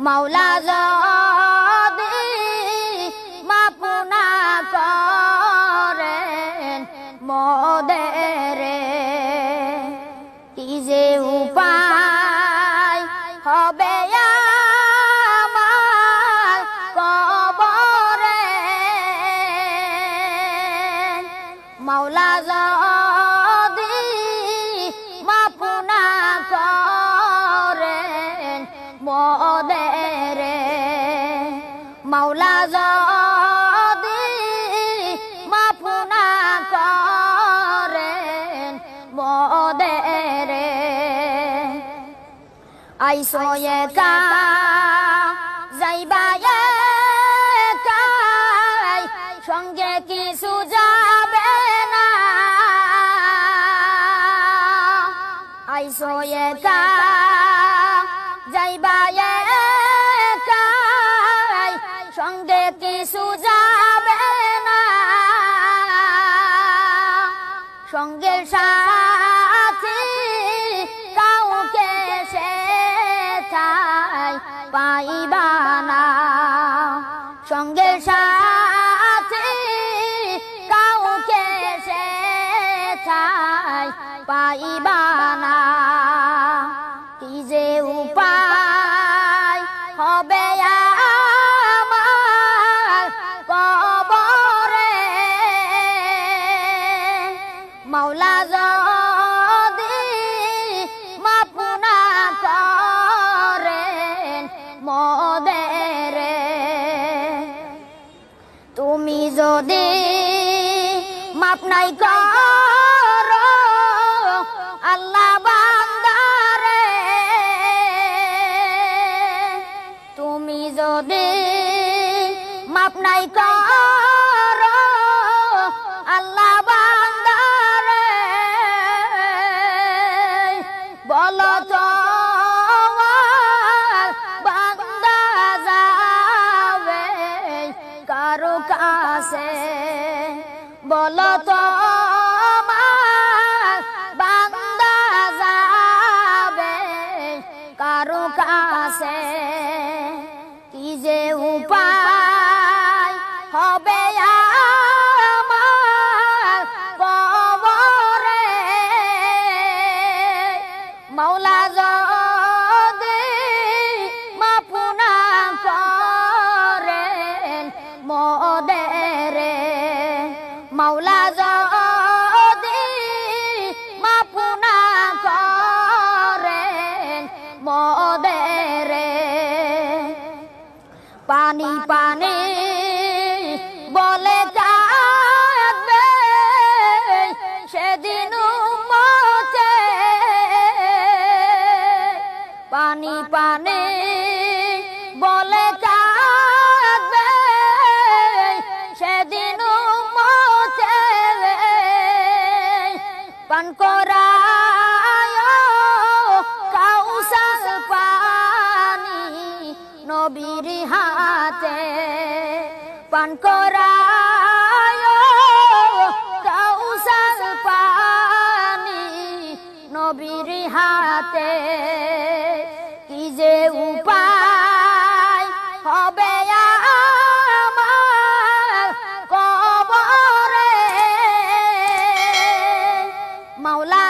মাওলা যদি মাফ না করেন মোদের কি যে উপায় হবে আমার কবরে মাওলা যদি মাফ না করেন মোদের মাওলা যদি মাফ না করেন মোদের আইসো একা যাইবা একাই সঙ্গে কিছু যাবে না আইসো একা যাইবা একাই সঙ্গে কিছু যাবে না সঙ্গে সাথী কাউকে সেথায় পাইবা না সঙ্গে সাথী কাউকে সেথায় পাইবা না কি যে উপায় হবে আমার কবরে মাওলা যদি মাফ না করেন মোদের তুমি যদি মাফ নাই করো আল্লাহ বান্দারে তুমি যদি মাফ নাই করো আল্লাহ বান্দারে বলো তো বান্দা যাবে কারো কাছে বলো তো বান্দা যাবে কারো কাছে কি যে উপায় হবে আমার কবরে মাওলা যদি মাফ না করেন মোদের মাওলা যদি মাফ না করেন মোদের পানি পানি বলে কাঁদবে সেদিন উম্মতে পানি পানি বলে কাঁদবে সেদিন উম্মতে পান করায় কাউসার পানি নবীর হাতে পান করায় কাউসার পানি নবীর হাতে কি যে উপায় হবে আমার কবরে মাওলা